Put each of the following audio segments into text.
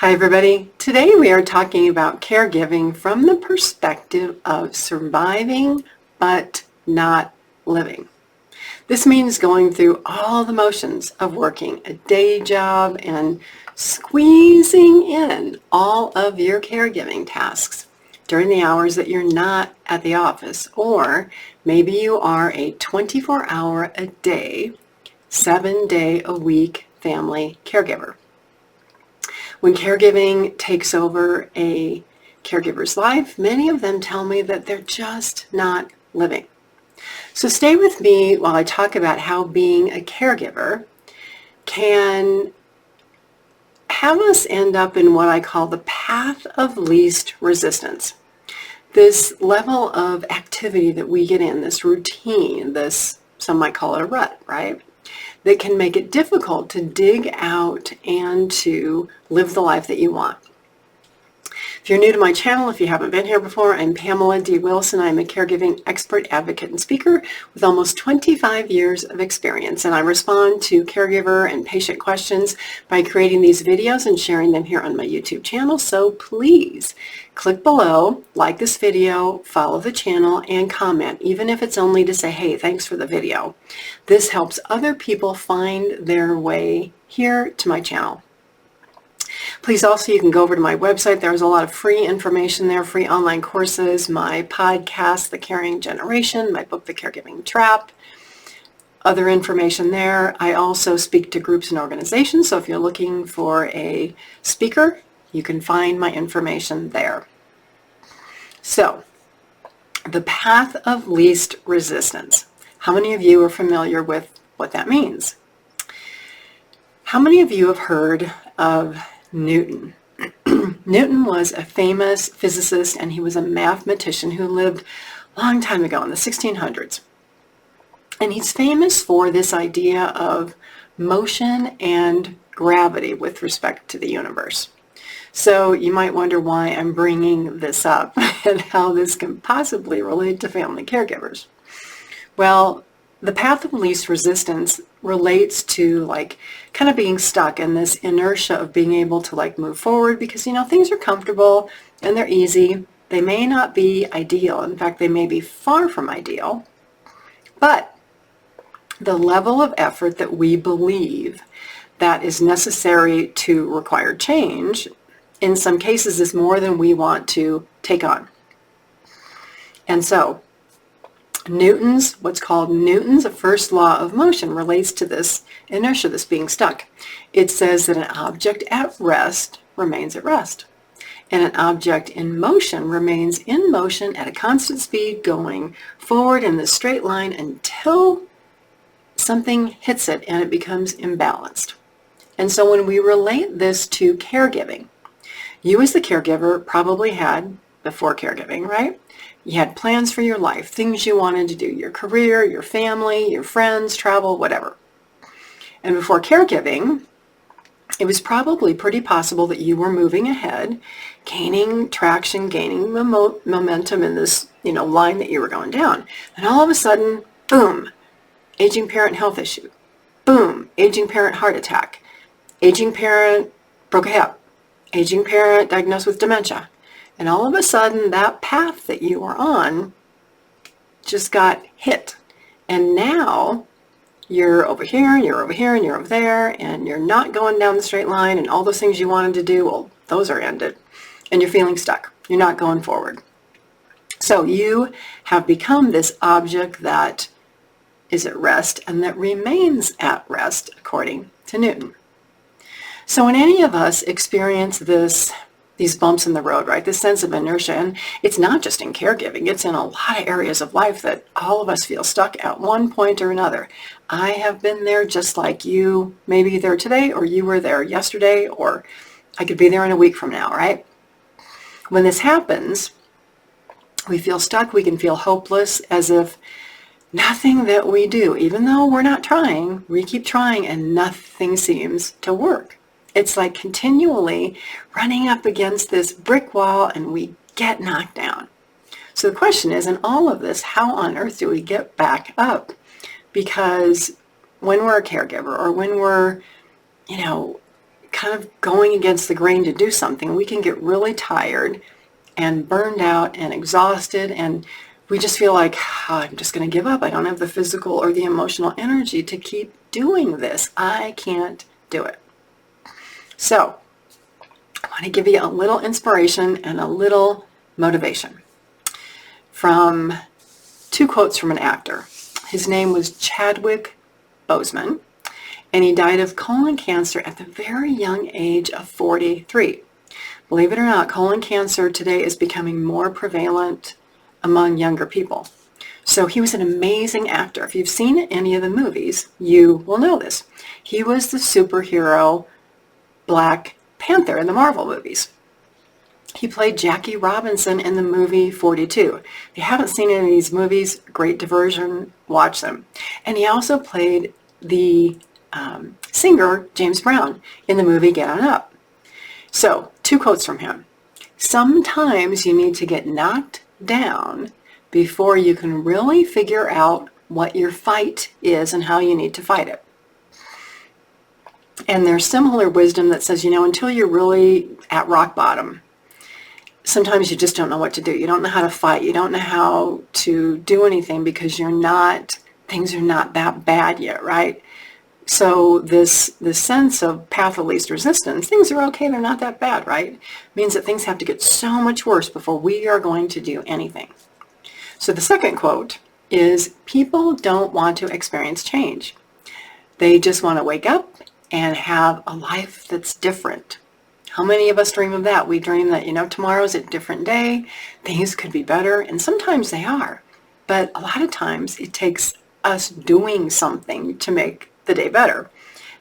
Hi everybody. Today we are talking about caregiving from the perspective of surviving but not living. This means going through all the motions of working a day job and squeezing in all of your caregiving tasks during the hours that you're not at the office, or maybe you are a 24-hour-a-day, 7-day-a-week family caregiver. When caregiving takes over a caregiver's life, many of them tell me that they're just not living. So stay with me while I talk about how being a caregiver can have us end up in what I call the path of least resistance. This level of activity that we get in, this routine, this, some might call it a rut, right? That can make it difficult to dig out and to live the life that you want. If you're new to my channel, if you haven't been here before, I'm Pamela D. Wilson. I'm a caregiving expert, advocate, and speaker with almost 25 years of experience, and I respond to caregiver and patient questions by creating these videos and sharing them here on my YouTube channel. So please click below, like this video, follow the channel, and comment, even if it's only to say, hey, thanks for the video. This helps other people find their way here to my channel. Please also, you can go over to my website. There's a lot of free information there, free online courses, my podcast, The Caring Generation, my book, The Caregiving Trap, other information there. I also speak to groups and organizations, so if you're looking for a speaker, you can find my information there. So, the path of least resistance. How many of you are familiar with what that means? How many of you have heard of Newton? Newton was a famous physicist, and he was a mathematician who lived a long time ago in the 1600s. And he's famous for this idea of motion and gravity with respect to the universe. So you might wonder why I'm bringing this up and how this can possibly relate to family caregivers. Well, the path of least resistance relates to kind of being stuck in this inertia of being able to move forward because, things are comfortable and they're easy. They may not be ideal. In fact, they may be far from ideal. But the level of effort that we believe that is necessary to require change, in some cases, is more than we want to take on. And so, what's called Newton's first law of motion relates to this inertia, this being stuck. It says that an object at rest remains at rest, and an object in motion remains in motion at a constant speed going forward in this straight line until something hits it and it becomes imbalanced. And so when we relate this to caregiving, you as the caregiver probably had, before caregiving, right? You had plans for your life, things you wanted to do, your career, your family, your friends, travel, whatever. And before caregiving, it was probably pretty possible that you were moving ahead, gaining traction, gaining momentum in this, line that you were going down. And all of a sudden, boom, aging parent health issue. Boom, aging parent heart attack. Aging parent broke a hip. Aging parent diagnosed with dementia. And all of a sudden, that path that you were on just got hit. And now you're over here, and you're over here, and you're over there, and you're not going down the straight line, and all those things you wanted to do, well, those are ended. And you're feeling stuck. You're not going forward. So you have become this object that is at rest and that remains at rest, according to Newton. So when any of us experience these bumps in the road, right? This sense of inertia, and it's not just in caregiving, it's in a lot of areas of life that all of us feel stuck at one point or another. I have been there just like you may be there today, or you were there yesterday, or I could be there in a week from now, right? When this happens, we feel stuck, we can feel hopeless, as if nothing that we do, even though we're not trying, we keep trying and nothing seems to work. It's like continually running up against this brick wall and we get knocked down. So the question is, in all of this, how on earth do we get back up? Because when we're a caregiver or when we're, kind of going against the grain to do something, we can get really tired and burned out and exhausted, and we just feel like, oh, I'm just going to give up. I don't have the physical or the emotional energy to keep doing this. I can't do it. So I want to give you a little inspiration and a little motivation from 2 quotes from an actor. His name was Chadwick Boseman, and he died of colon cancer at the very young age of 43. Believe it or not, colon cancer today is becoming more prevalent among younger people. So he was an amazing actor. If you've seen any of the movies, you will know this. He was the superhero Black Panther in the Marvel movies. He played Jackie Robinson in the movie 42. If you haven't seen any of these movies, great diversion, watch them. And he also played the singer James Brown in the movie Get On Up. So, 2 quotes from him. Sometimes you need to get knocked down before you can really figure out what your fight is and how you need to fight it. And there's similar wisdom that says, until you're really at rock bottom, sometimes you just don't know what to do. You don't know how to fight. You don't know how to do anything because things are not that bad yet, right? So this sense of path of least resistance, things are okay, they're not that bad, right? Means that things have to get so much worse before we are going to do anything. So the second quote is, people don't want to experience change. They just want to wake up and have a life that's different. How many of us dream of that? We dream that, tomorrow's a different day, things could be better, and sometimes they are. But a lot of times it takes us doing something to make the day better.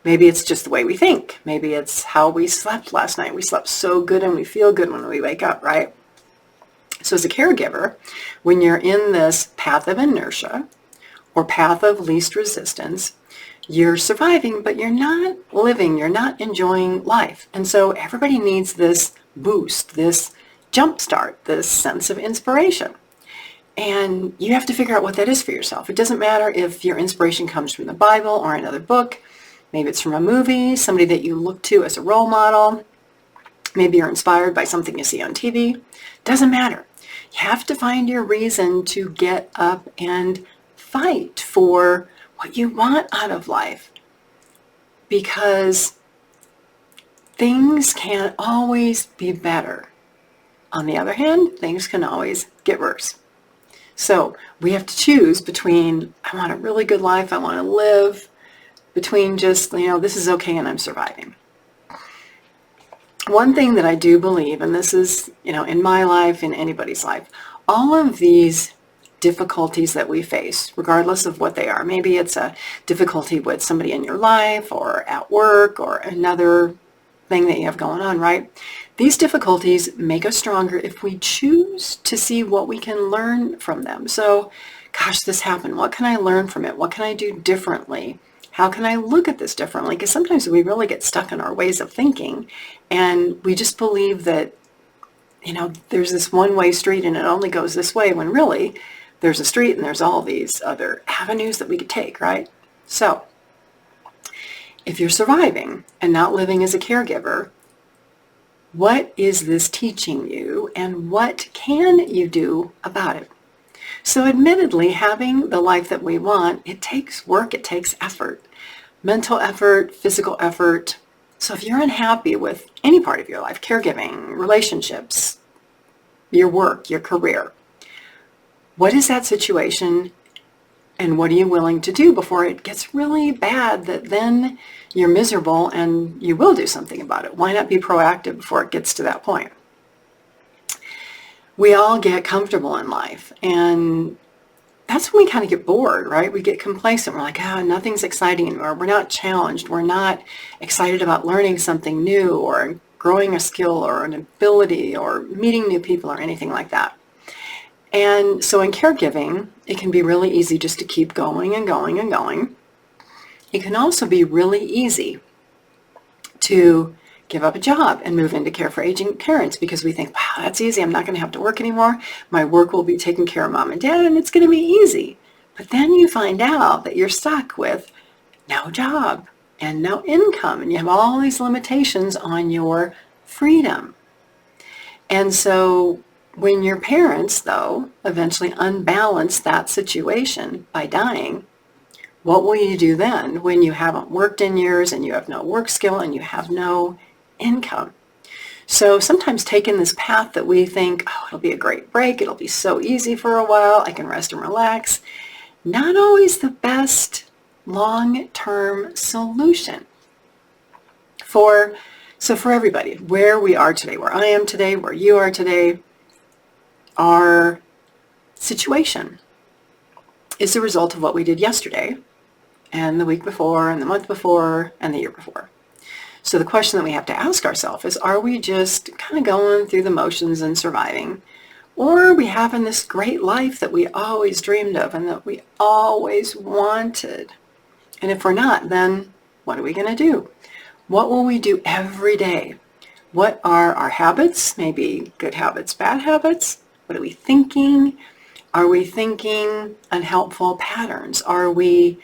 Maybe it's just the way we think. Maybe it's how we slept last night. We slept so good and we feel good when we wake up, right? So as a caregiver, when you're in this path of inertia or path of least resistance, you're surviving, but you're not living, you're not enjoying life. And so everybody needs this boost, this jump start, this sense of inspiration. And you have to figure out what that is for yourself. It doesn't matter if your inspiration comes from the Bible or another book. Maybe it's from a movie, somebody that you look to as a role model. Maybe you're inspired by something you see on TV. Doesn't matter. You have to find your reason to get up and fight for what you want out of life. Because things can't always be better. On the other hand, things can always get worse. So we have to choose between, I want a really good life, I want to live, between just, this is okay and I'm surviving. One thing that I do believe, and this is, in my life, in anybody's life, all of these difficulties that we face, regardless of what they are, maybe it's a difficulty with somebody in your life or at work or another thing that you have going on, right? These difficulties make us stronger if we choose to see what we can learn from them. So, gosh, this happened. What can I learn from it? What can I do differently? How can I look at this differently? Because sometimes we really get stuck in our ways of thinking and we just believe that, there's this one-way street and it only goes this way, when really there's a street and there's all these other avenues that we could take, right? So, if you're surviving and not living as a caregiver, what is this teaching you and what can you do about it? So admittedly, having the life that we want, it takes work, it takes effort, mental effort, physical effort. So if you're unhappy with any part of your life, caregiving, relationships, your work, your career, what is that situation and what are you willing to do before it gets really bad that then you're miserable and you will do something about it? Why not be proactive before it gets to that point? We all get comfortable in life, and that's when we kind of get bored, right? We get complacent. We're like, nothing's exciting anymore. We're not challenged. We're not excited about learning something new or growing a skill or an ability or meeting new people or anything like that. And so in caregiving, it can be really easy just to keep going and going and going. It can also be really easy to give up a job and move into care for aging parents because we think, wow, that's easy. I'm not going to have to work anymore. My work will be taking care of mom and dad and it's going to be easy. But then you find out that you're stuck with no job, and no income, and you have all these limitations on your freedom. And so when your parents, though, eventually unbalance that situation by dying, what will you do then when you haven't worked in years and you have no work skill and you have no income? So sometimes taking this path that we think, oh, it'll be a great break, it'll be so easy for a while, I can rest and relax, not always the best long-term solution for everybody. Where we are today, where I am today, where you are today, our situation is the result of what we did yesterday and the week before and the month before and the year before. So the question that we have to ask ourselves is, are we just kind of going through the motions and surviving? Or are we having this great life that we always dreamed of and that we always wanted? And if we're not, then what are we going to do? What will we do every day? What are our habits? Maybe good habits, bad habits? What are we thinking? Are we thinking unhelpful patterns? Are we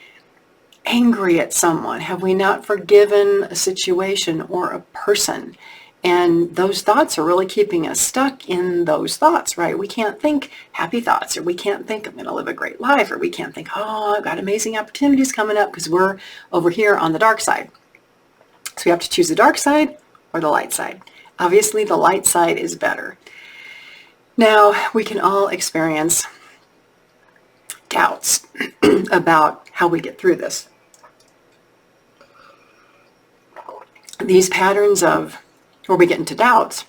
angry at someone? Have we not forgiven a situation or a person? And those thoughts are really keeping us stuck in those thoughts, right? We can't think happy thoughts, or we can't think I'm going to live a great life, or we can't think, oh, I've got amazing opportunities coming up, because we're over here on the dark side. So we have to choose the dark side or the light side. Obviously, the light side is better. Now, we can all experience doubts about how we get through this. These patterns of where we get into doubts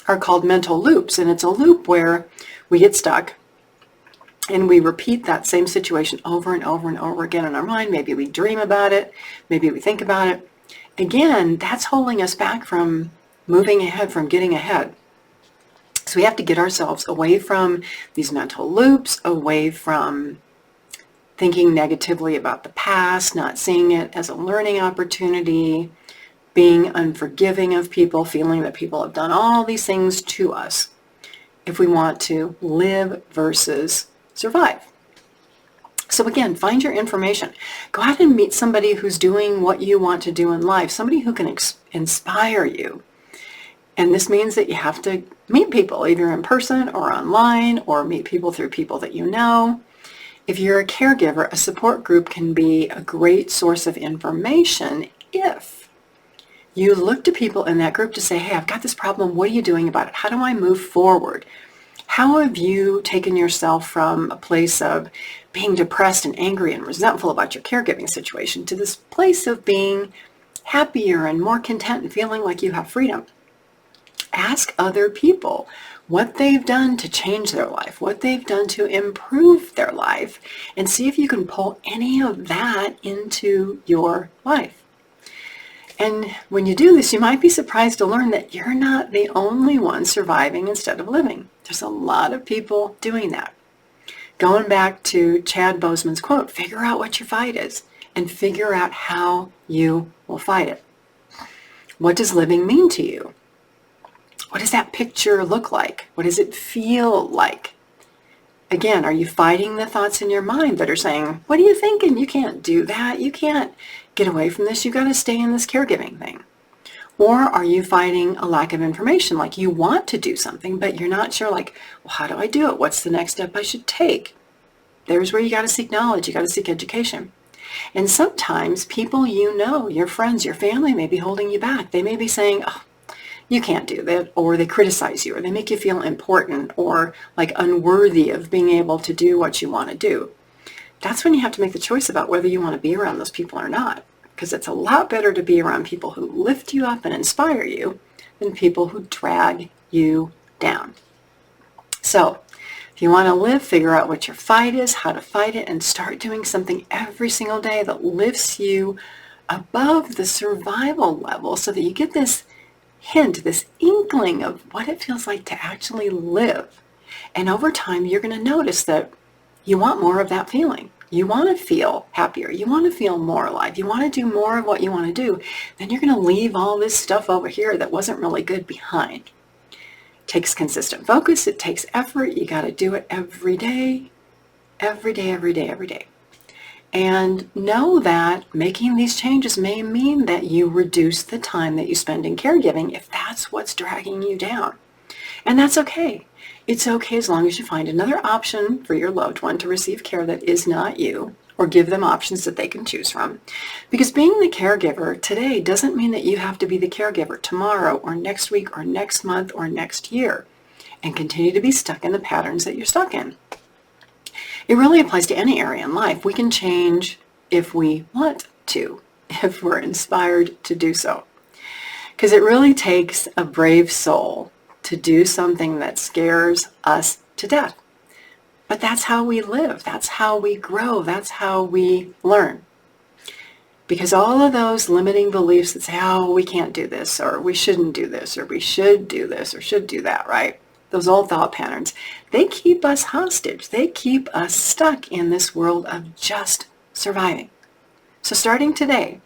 are called mental loops, and it's a loop where we get stuck and we repeat that same situation over and over and over again in our mind. Maybe we dream about it, maybe we think about it. Again, that's holding us back from moving ahead, from getting ahead. So we have to get ourselves away from these mental loops, away from thinking negatively about the past, not seeing it as a learning opportunity, being unforgiving of people, feeling that people have done all these things to us, if we want to live versus survive. So again, find your information. Go out and meet somebody who's doing what you want to do in life, somebody who can inspire you. And this means that you have to meet people either in person or online, or meet people through people that you know. If you're a caregiver, a support group can be a great source of information if you look to people in that group to say, hey, I've got this problem. What are you doing about it? How do I move forward? How have you taken yourself from a place of being depressed and angry and resentful about your caregiving situation to this place of being happier and more content and feeling like you have freedom? Ask other people what they've done to change their life, what they've done to improve their life, and see if you can pull any of that into your life. And when you do this, you might be surprised to learn that you're not the only one surviving instead of living. There's a lot of people doing that. Going back to Chad Boseman's quote, figure out what your fight is and figure out how you will fight it. What does living mean to you? What does that picture look like? What does it feel like? Again, are you fighting the thoughts in your mind that are saying, what are you thinking? You can't do that. You can't get away from this. You got to stay in this caregiving thing. Or are you fighting a lack of information? Like you want to do something, but you're not sure, like, well, how do I do it? What's the next step I should take? There's where you got to seek knowledge. You got to seek education. And sometimes people you know, your friends, your family may be holding you back. They may be saying, oh, you can't do that, or they criticize you, or they make you feel important or like unworthy of being able to do what you want to do. That's when you have to make the choice about whether you want to be around those people or not, because it's a lot better to be around people who lift you up and inspire you than people who drag you down. So if you want to live, figure out what your fight is, how to fight it, and start doing something every single day that lifts you above the survival level so that you get this hint, this inkling of what it feels like to actually live. And over time, you're going to notice that you want more of that feeling. You want to feel happier. You want to feel more alive. You want to do more of what you want to do. Then you're going to leave all this stuff over here that wasn't really good behind. It takes consistent focus. It takes effort. You got to do it every day, every day, every day, every day. And know that making these changes may mean that you reduce the time that you spend in caregiving if that's what's dragging you down. And that's okay. It's okay as long as you find another option for your loved one to receive care that is not you, or give them options that they can choose from. Because being the caregiver today doesn't mean that you have to be the caregiver tomorrow or next week or next month or next year and continue to be stuck in the patterns that you're stuck in. It really applies to any area in life. We can change if we want to, if we're inspired to do so. Because it really takes a brave soul to do something that scares us to death. But that's how we live. That's how we grow. That's how we learn. Because all of those limiting beliefs that say, oh, we can't do this, or we shouldn't do this, or we should do this, or should do that, right? Those old thought patterns, they keep us hostage. They keep us stuck in this world of just surviving. So starting today,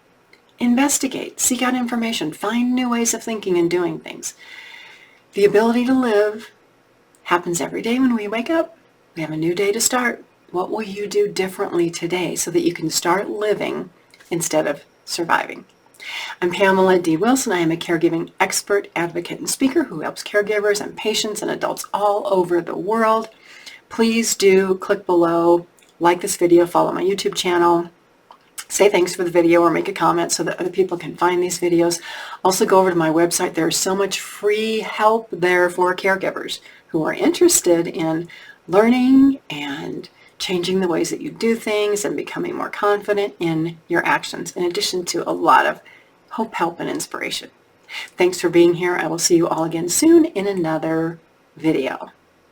investigate, seek out information, find new ways of thinking and doing things. The ability to live happens every day when we wake up. We have a new day to start. What will you do differently today so that you can start living instead of surviving? I'm Pamela D. Wilson. I am a caregiving expert, advocate, and speaker who helps caregivers and patients and adults all over the world. Please do click below, like this video, follow my YouTube channel, say thanks for the video, or make a comment so that other people can find these videos. Also go over to my website. There's so much free help there for caregivers who are interested in learning and changing the ways that you do things and becoming more confident in your actions, in addition to a lot of hope, help, and inspiration. Thanks for being here. I will see you all again soon in another video.